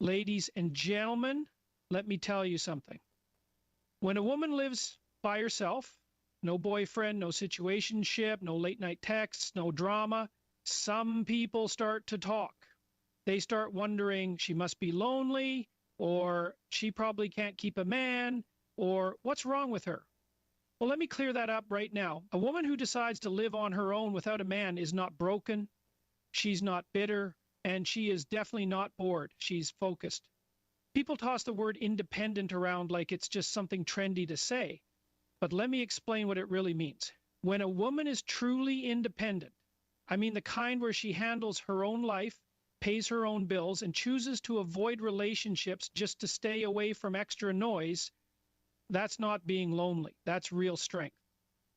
Ladies and gentlemen, let me tell you something. When a woman lives by herself, no boyfriend, no situationship, no late night texts, no drama, some people start to talk. They start wondering she must be lonely, or she probably can't keep a man, or what's wrong with her? Well, let me clear that up right now. A woman who decides to live on her own without a man is not broken, she's not bitter, and she is definitely not bored. She's focused. People toss the word independent around like it's just something trendy to say, but let me explain what it really means. When a woman is truly independent, I mean the kind where she handles her own life, pays her own bills, and chooses to avoid relationships just to stay away from extra noise, that's not being lonely. That's real strength.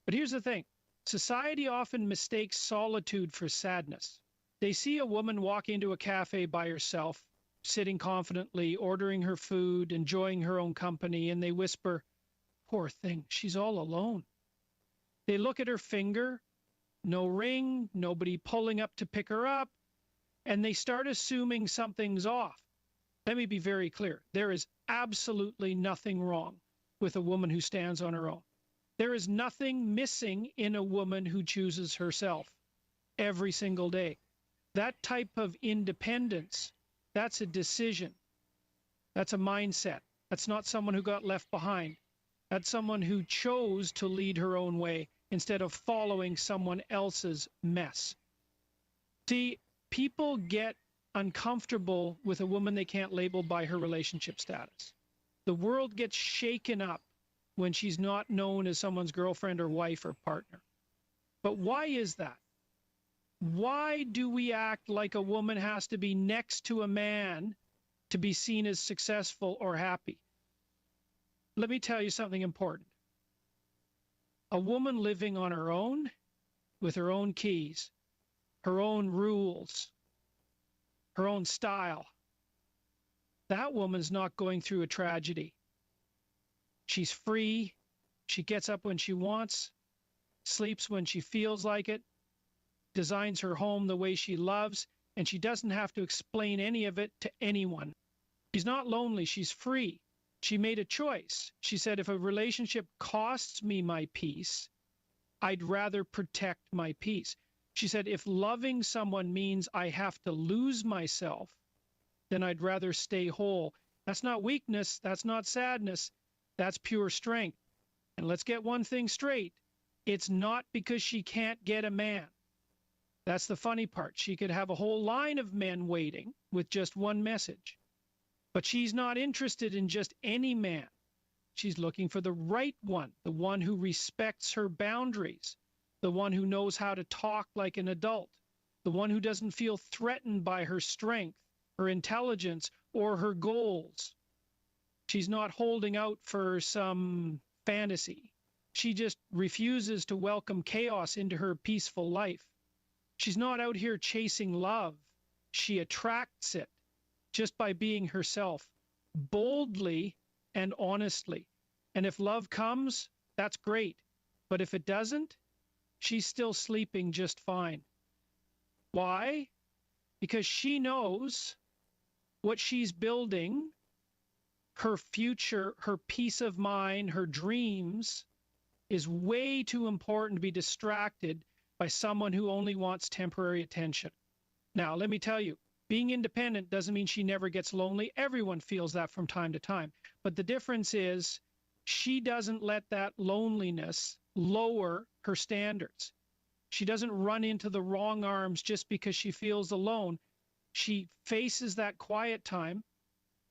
But here's the thing. Society often mistakes solitude for sadness. They see a woman walk into a cafe by herself, sitting confidently, ordering her food, enjoying her own company, and they whisper, "Poor thing, she's all alone." They look at her finger, no ring, nobody pulling up to pick her up, and they start assuming something's off. Let me be very clear. There is absolutely nothing wrong with a woman who stands on her own. There is nothing missing in a woman who chooses herself every single day. That type of independence, that's a decision. That's a mindset. That's not someone who got left behind. That's someone who chose to lead her own way instead of following someone else's mess. See, people get uncomfortable with a woman they can't label by her relationship status. The world gets shaken up when she's not known as someone's girlfriend or wife or partner. But why is that? Why do we act like a woman has to be next to a man to be seen as successful or happy? Let me tell you something important. A woman living on her own, with her own keys, her own rules, her own style, that woman's not going through a tragedy. She's free. She gets up when she wants, sleeps when she feels like it, designs her home the way she loves, and she doesn't have to explain any of it to anyone. She's not lonely. She's free. She made a choice. She said, if a relationship costs me my peace, I'd rather protect my peace. She said, if loving someone means I have to lose myself, then I'd rather stay whole. That's not weakness. That's not sadness. That's pure strength. And let's get one thing straight. It's not because she can't get a man. That's the funny part. She could have a whole line of men waiting with just one message. But she's not interested in just any man. She's looking for the right one, the one who respects her boundaries, the one who knows how to talk like an adult, the one who doesn't feel threatened by her strength, her intelligence, or her goals. She's not holding out for some fantasy. She just refuses to welcome chaos into her peaceful life. She's not out here chasing love. She attracts it just by being herself, boldly and honestly. And if love comes, that's great. But if it doesn't, she's still sleeping just fine. Why? Because she knows what she's building, her future, her peace of mind, her dreams, is way too important to be distracted by someone who only wants temporary attention. Now, let me tell you, being independent doesn't mean she never gets lonely. Everyone feels that from time to time. But the difference is she doesn't let that loneliness lower her standards. She doesn't run into the wrong arms just because she feels alone. She faces that quiet time.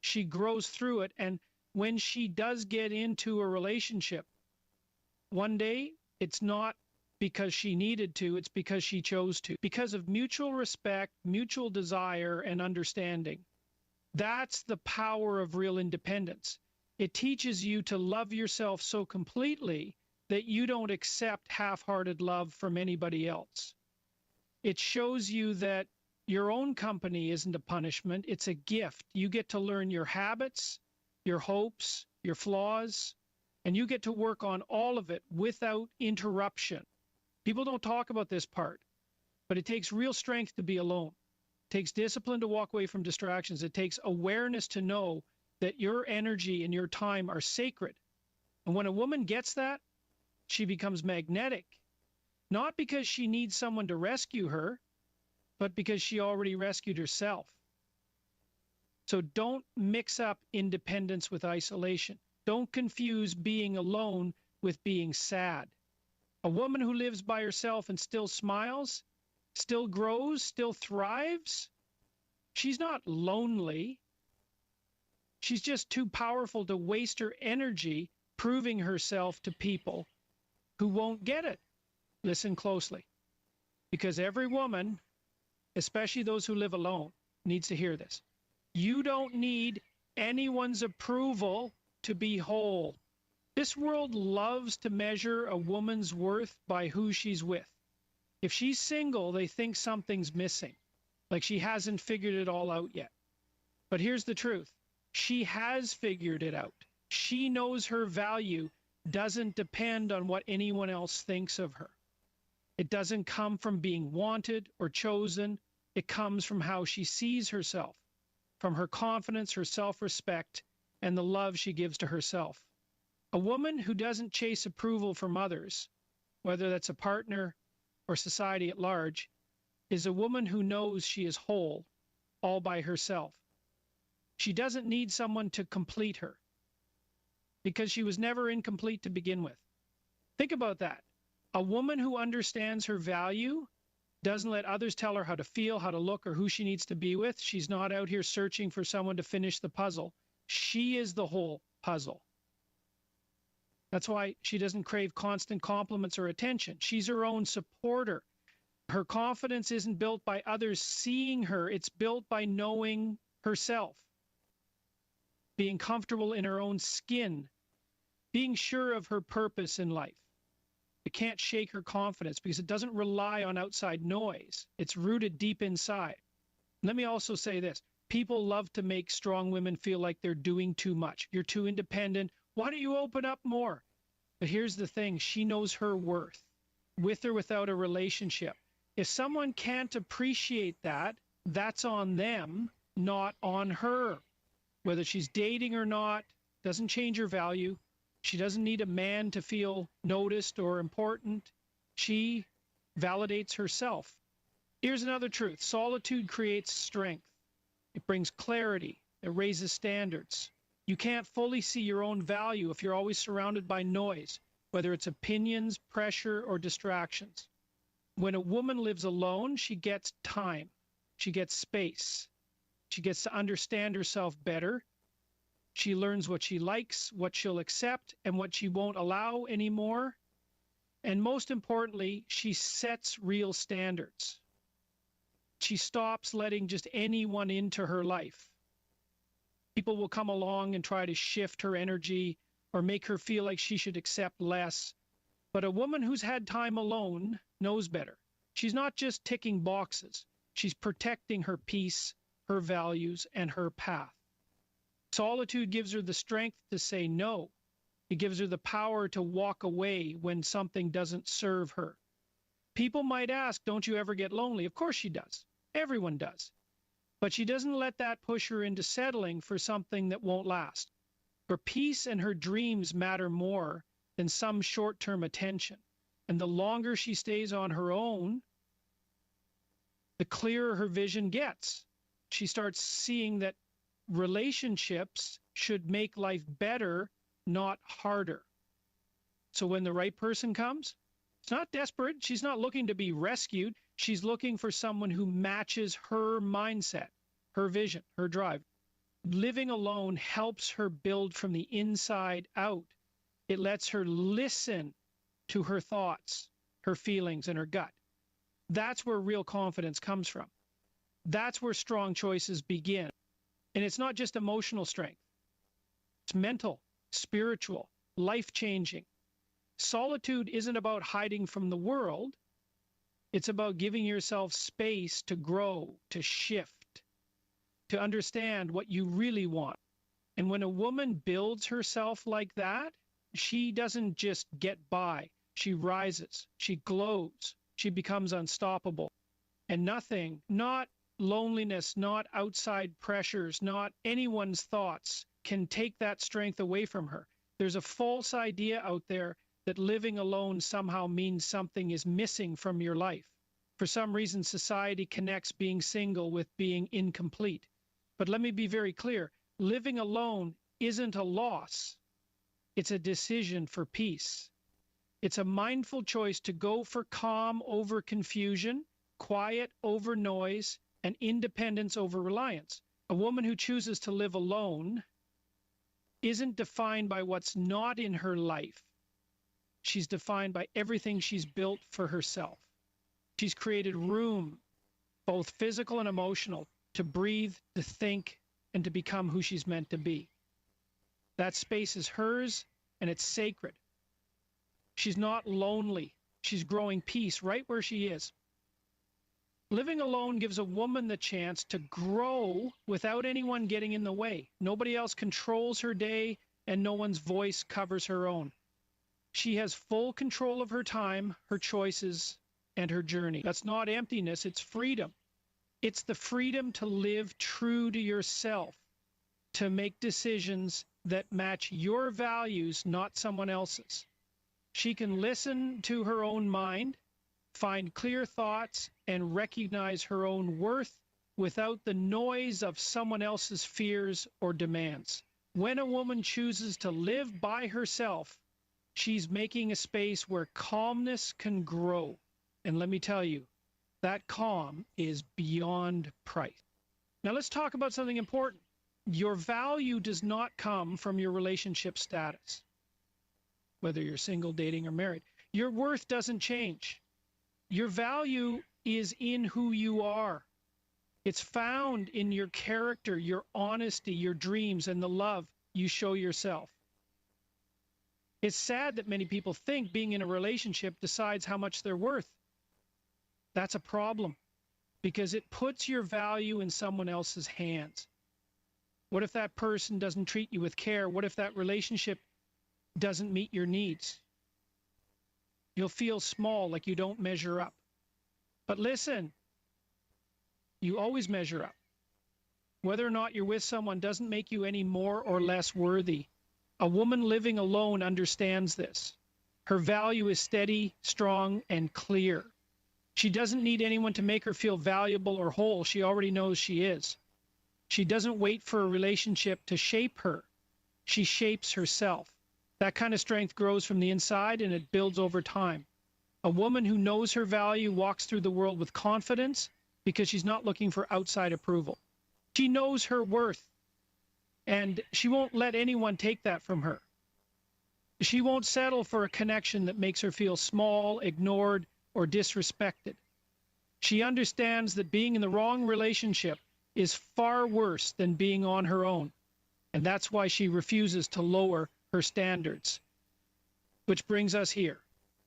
She grows through it. And when she does get into a relationship, one day it's not because she needed to, it's because she chose to. Because of mutual respect, mutual desire, and understanding. That's the power of real independence. It teaches you to love yourself so completely that you don't accept half-hearted love from anybody else. It shows you that your own company isn't a punishment, it's a gift. You get to learn your habits, your hopes, your flaws, and you get to work on all of it without interruption. People don't talk about this part, but it takes real strength to be alone. It takes discipline to walk away from distractions. It takes awareness to know that your energy and your time are sacred. And when a woman gets that, she becomes magnetic, not because she needs someone to rescue her, but because she already rescued herself. So don't mix up independence with isolation. Don't confuse being alone with being sad. A woman who lives by herself and still smiles, still grows, still thrives, she's not lonely. She's just too powerful to waste her energy proving herself to people who won't get it. Listen closely, because every woman, especially those who live alone, needs to hear this. You don't need anyone's approval to be whole. This world loves to measure a woman's worth by who she's with. If she's single, they think something's missing, like she hasn't figured it all out yet. But here's the truth. She has figured it out. She knows her value doesn't depend on what anyone else thinks of her. It doesn't come from being wanted or chosen. It comes from how she sees herself, from her confidence, her self-respect, and the love she gives to herself. A woman who doesn't chase approval from others, whether that's a partner or society at large, is a woman who knows she is whole, all by herself. She doesn't need someone to complete her, because she was never incomplete to begin with. Think about that. A woman who understands her value doesn't let others tell her how to feel, how to look, or who she needs to be with. She's not out here searching for someone to finish the puzzle. She is the whole puzzle. That's why she doesn't crave constant compliments or attention. She's her own supporter. Her confidence isn't built by others seeing her. It's built by knowing herself, being comfortable in her own skin, being sure of her purpose in life. It can't shake her confidence because it doesn't rely on outside noise. It's rooted deep inside. Let me also say this. People love to make strong women feel like they're doing too much. You're too independent. Why don't you open up more? But here's the thing. She knows her worth, with or without a relationship. If someone can't appreciate that, that's on them, not on her. Whether she's dating or not, doesn't change her value. She doesn't need a man to feel noticed or important. She validates herself. Here's another truth. Solitude creates strength. It brings clarity. It raises standards. You can't fully see your own value if you're always surrounded by noise, whether it's opinions, pressure, or distractions. When a woman lives alone, she gets time. She gets space. She gets to understand herself better. She learns what she likes, what she'll accept, and what she won't allow anymore. And most importantly, she sets real standards. She stops letting just anyone into her life. People will come along and try to shift her energy or make her feel like she should accept less. But a woman who's had time alone knows better. She's not just ticking boxes. She's protecting her peace, her values, and her path. Solitude gives her the strength to say no. It gives her the power to walk away when something doesn't serve her. People might ask, don't you ever get lonely? Of course she does. Everyone does. But she doesn't let that push her into settling for something that won't last. Her peace and her dreams matter more than some short-term attention. And the longer she stays on her own, the clearer her vision gets. She starts seeing that relationships should make life better, not harder. So when the right person comes, it's not desperate. She's not looking to be rescued. She's looking for someone who matches her mindset, her vision, her drive. Living alone helps her build from the inside out. It lets her listen to her thoughts, her feelings, and her gut. That's where real confidence comes from. That's where strong choices begin. And it's not just emotional strength. It's mental, spiritual, life-changing. Solitude isn't about hiding from the world. It's about giving yourself space to grow, to shift, to understand what you really want. And when a woman builds herself like that, she doesn't just get by. She rises, she glows, she becomes unstoppable. And nothing, not loneliness, not outside pressures, not anyone's thoughts can take that strength away from her. There's a false idea out there that living alone somehow means something is missing from your life. For some reason, society connects being single with being incomplete. But let me be very clear. Living alone isn't a loss. It's a decision for peace. It's a mindful choice to go for calm over confusion, quiet over noise, and independence over reliance. A woman who chooses to live alone isn't defined by what's not in her life. She's defined by everything she's built for herself. She's created room, both physical and emotional, to breathe, to think, and to become who she's meant to be. That space is hers, and it's sacred. She's not lonely. She's growing peace right where she is. Living alone gives a woman the chance to grow without anyone getting in the way. Nobody else controls her day, and no one's voice covers her own. She has full control of her time, her choices, and her journey. That's not emptiness, it's freedom. It's the freedom to live true to yourself, to make decisions that match your values, not someone else's. She can listen to her own mind, find clear thoughts, and recognize her own worth without the noise of someone else's fears or demands. When a woman chooses to live by herself, she's making a space where calmness can grow. And let me tell you, that calm is beyond price. Now let's talk about something important. Your value does not come from your relationship status, whether you're single, dating, or married. Your worth doesn't change. Your value is in who you are. It's found in your character, your honesty, your dreams, and the love you show yourself. It's sad that many people think being in a relationship decides how much they're worth. That's a problem because it puts your value in someone else's hands. What if that person doesn't treat you with care? What if that relationship doesn't meet your needs? You'll feel small, like you don't measure up. But listen, you always measure up. Whether or not you're with someone doesn't make you any more or less worthy. A woman living alone understands this. Her value is steady, strong, and clear. She doesn't need anyone to make her feel valuable or whole. She already knows she is. She doesn't wait for a relationship to shape her. She shapes herself. That kind of strength grows from the inside and it builds over time. A woman who knows her value walks through the world with confidence because she's not looking for outside approval. She knows her worth and she won't let anyone take that from her. She won't settle for a connection that makes her feel small, ignored, or disrespected. She understands that being in the wrong relationship is far worse than being on her own. And that's why she refuses to lower her standards. Which brings us here.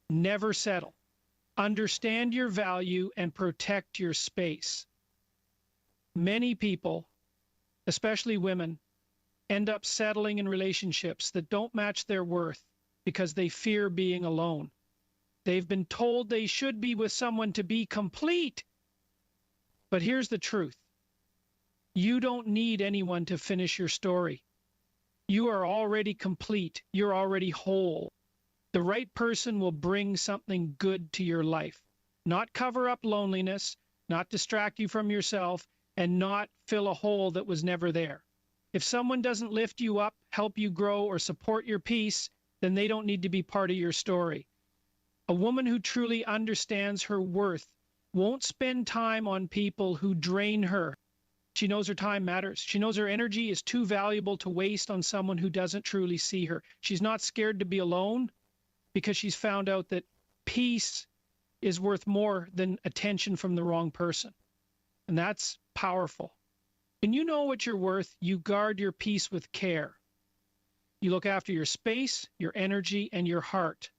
Never settle. Understand your value and protect your space. Many people, especially women, end up settling in relationships that don't match their worth because they fear being alone. They've been told they should be with someone to be complete. But here's the truth. You don't need anyone to finish your story. You are already complete. You're already whole. The right person will bring something good to your life. Not cover up loneliness, not distract you from yourself, and not fill a hole that was never there. If someone doesn't lift you up, help you grow, or support your peace, then they don't need to be part of your story. A woman who truly understands her worth won't spend time on people who drain her. She knows her time matters. She knows her energy is too valuable to waste on someone who doesn't truly see her. She's not scared to be alone because she's found out that peace is worth more than attention from the wrong person. And that's powerful. When you know what you're worth, you guard your peace with care. You look after your space, your energy, and your heart.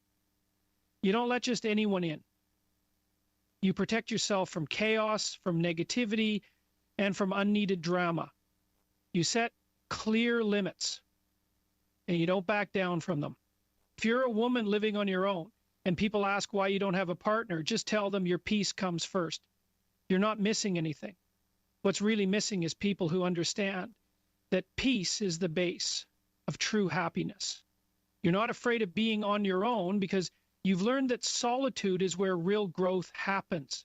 You don't let just anyone in. You protect yourself from chaos, from negativity, and from unneeded drama. You set clear limits, and you don't back down from them. If you're a woman living on your own, and people ask why you don't have a partner, just tell them your peace comes first. You're not missing anything. What's really missing is people who understand that peace is the base of true happiness. You're not afraid of being on your own because you've learned that solitude is where real growth happens.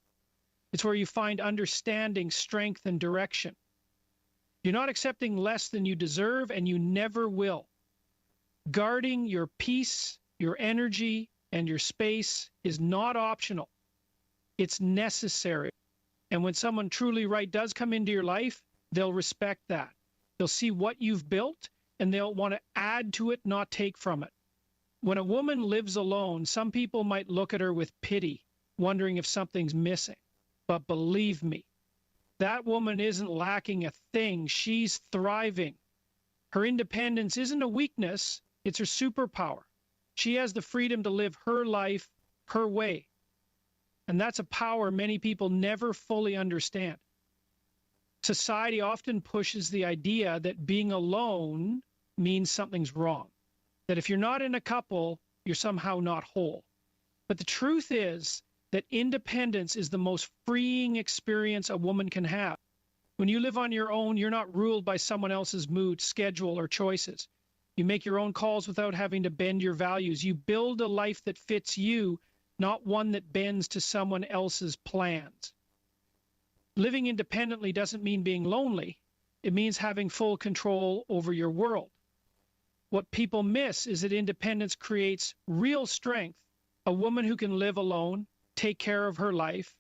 It's where you find understanding, strength, and direction. You're not accepting less than you deserve, and you never will. Guarding your peace, your energy, and your space is not optional. It's necessary. And when someone truly right does come into your life, they'll respect that. They'll see what you've built, and they'll want to add to it, not take from it. When a woman lives alone, some people might look at her with pity, wondering if something's missing. But believe me, that woman isn't lacking a thing. She's thriving. Her independence isn't a weakness, it's her superpower. She has the freedom to live her life her way. And that's a power many people never fully understand. Society often pushes the idea that being alone means something's wrong. That if you're not in a couple, you're somehow not whole. But the truth is that independence is the most freeing experience a woman can have. When you live on your own, you're not ruled by someone else's mood, schedule, or choices. You make your own calls without having to bend your values. You build a life that fits you, not one that bends to someone else's plans. Living independently doesn't mean being lonely. It means having full control over your world. What people miss is that independence creates real strength. A woman who can live alone, take care of her life,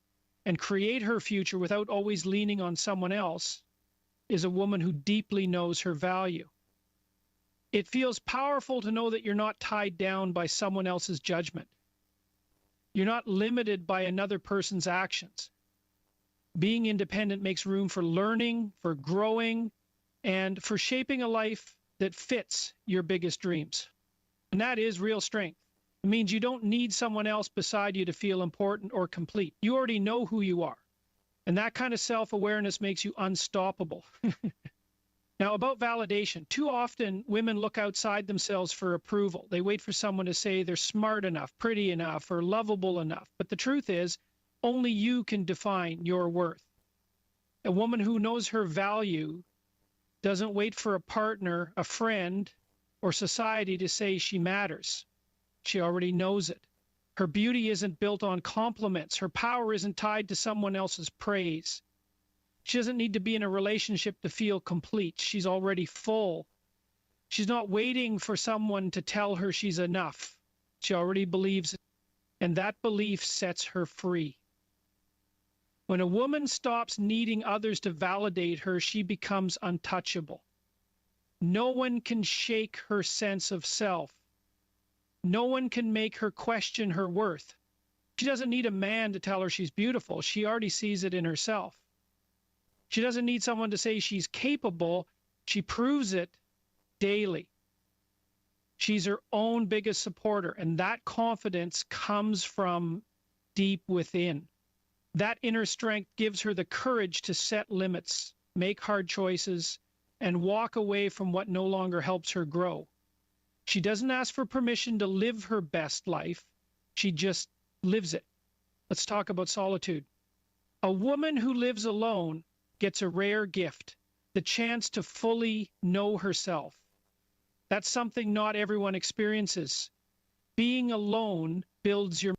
and create her future without always leaning on someone else is a woman who deeply knows her value. It feels powerful to know that you're not tied down by someone else's judgment. You're not limited by another person's actions. Being independent makes room for learning, for growing, and for shaping a life that fits your biggest dreams. And that is real strength. It means you don't need someone else beside you to feel important or complete. You already know who you are. And that kind of self-awareness makes you unstoppable. Now, about validation, too often women look outside themselves for approval. They wait for someone to say they're smart enough, pretty enough, or lovable enough. But the truth is, only you can define your worth. A woman who knows her value doesn't wait for a partner, a friend, or society to say she matters. She already knows it. Her beauty isn't built on compliments. Her power isn't tied to someone else's praise. She doesn't need to be in a relationship to feel complete. She's already full. She's not waiting for someone to tell her she's enough. She already believes it, and that belief sets her free. When a woman stops needing others to validate her, she becomes untouchable. No one can shake her sense of self. No one can make her question her worth. She doesn't need a man to tell her she's beautiful. She already sees it in herself. She doesn't need someone to say she's capable. She proves it daily. She's her own biggest supporter, and that confidence comes from deep within. That inner strength gives her the courage to set limits, make hard choices, and walk away from what no longer helps her grow. She doesn't ask for permission to live her best life. She just lives it. Let's talk about solitude. A woman who lives alone gets a rare gift, the chance to fully know herself. That's something not everyone experiences. Being alone builds your